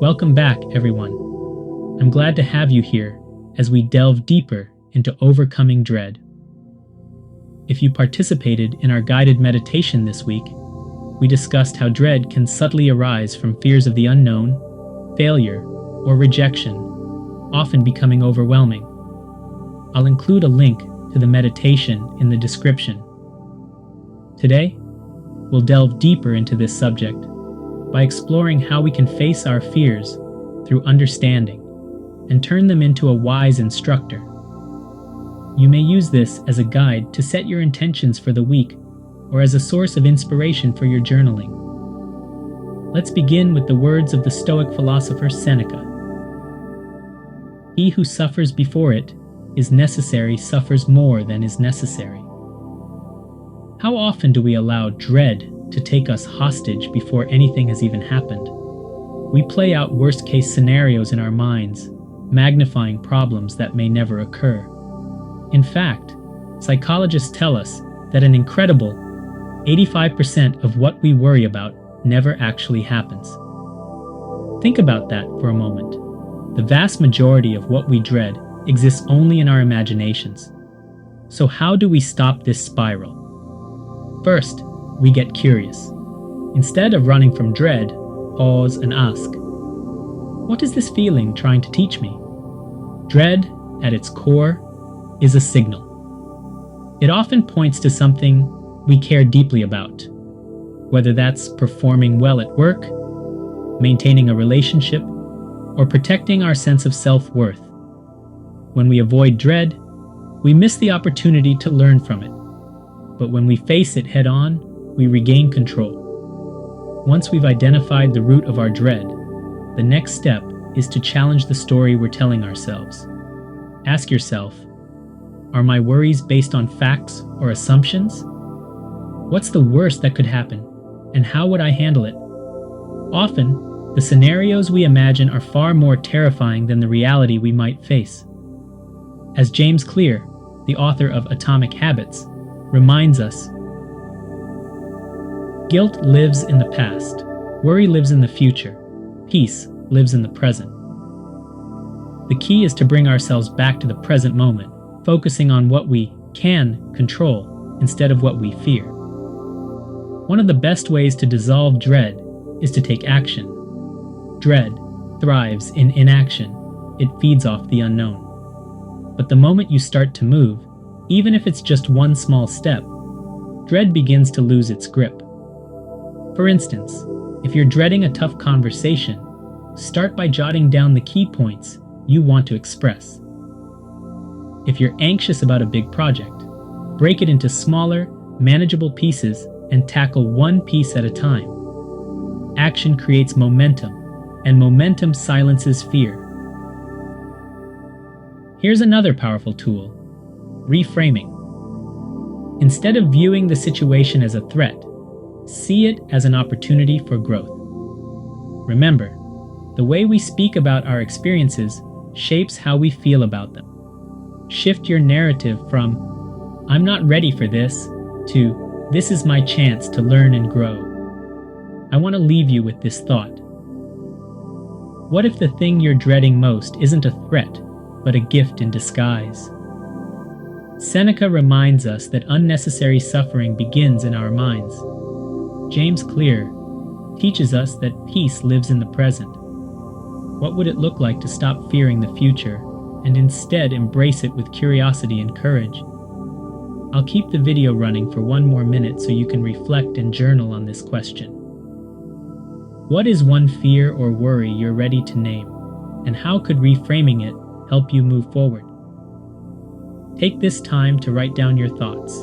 Welcome back, everyone. I'm glad to have you here as we delve deeper into overcoming dread. If you participated in our guided meditation this week, we discussed how dread can subtly arise from fears of the unknown, failure, or rejection, often becoming overwhelming. I'll include a link to the meditation in the description. Today, we'll delve deeper into this subject by exploring how we can face our fears through understanding and turn them into a wise instructor. You may use this as a guide to set your intentions for the week or as a source of inspiration for your journaling. Let's begin with the words of the Stoic philosopher Seneca. He who suffers before it is necessary suffers more than is necessary. How often do we allow dread to take us hostage before anything has even happened? We play out worst-case scenarios in our minds, magnifying problems that may never occur. In fact, psychologists tell us that an incredible 85% of what we worry about never actually happens. Think about that for a moment. The vast majority of what we dread exists only in our imaginations. So how do we stop this spiral? First, we get curious. Instead of running from dread, pause and ask, what is this feeling trying to teach me? Dread, at its core, is a signal. It often points to something we care deeply about, whether that's performing well at work, maintaining a relationship, or protecting our sense of self-worth. When we avoid dread, we miss the opportunity to learn from it. But when we face it head-on, we regain control. Once we've identified the root of our dread, the next step is to challenge the story we're telling ourselves. Ask yourself, are my worries based on facts or assumptions? What's the worst that could happen, and how would I handle it? Often, the scenarios we imagine are far more terrifying than the reality we might face. As James Clear, the author of Atomic Habits, reminds us, guilt lives in the past, worry lives in the future, peace lives in the present. The key is to bring ourselves back to the present moment, focusing on what we can control instead of what we fear. One of the best ways to dissolve dread is to take action. Dread thrives in inaction. It feeds off the unknown. But the moment you start to move, even if it's just one small step, dread begins to lose its grip. For instance, if you're dreading a tough conversation, start by jotting down the key points you want to express. If you're anxious about a big project, break it into smaller, manageable pieces and tackle one piece at a time. Action creates momentum, and momentum silences fear. Here's another powerful tool: reframing. Instead of viewing the situation as a threat, see it as an opportunity for growth. Remember, the way we speak about our experiences shapes how we feel about them. Shift your narrative from, I'm not ready for this, to, this is my chance to learn and grow. I want to leave you with this thought. What if the thing you're dreading most isn't a threat, but a gift in disguise? Seneca reminds us that unnecessary suffering begins in our minds. James Clear teaches us that peace lives in the present. What would it look like to stop fearing the future and instead embrace it with curiosity and courage? I'll keep the video running for one more minute so you can reflect and journal on this question. What is one fear or worry you're ready to name, and how could reframing it help you move forward? Take this time to write down your thoughts.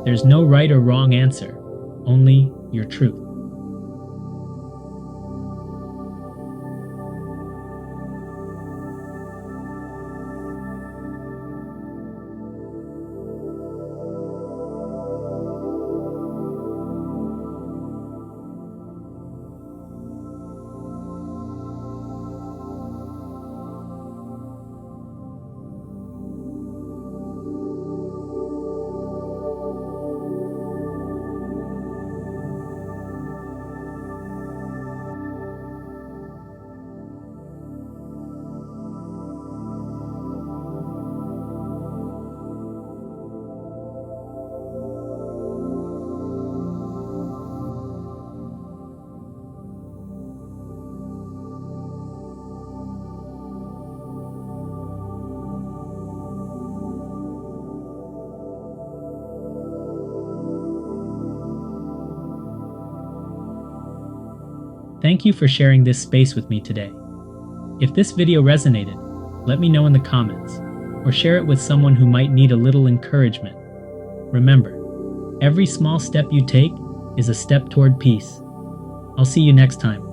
There's no right or wrong answer, only your truth. Thank you for sharing this space with me today. If this video resonated, let me know in the comments, or share it with someone who might need a little encouragement. Remember, every small step you take is a step toward peace. I'll see you next time.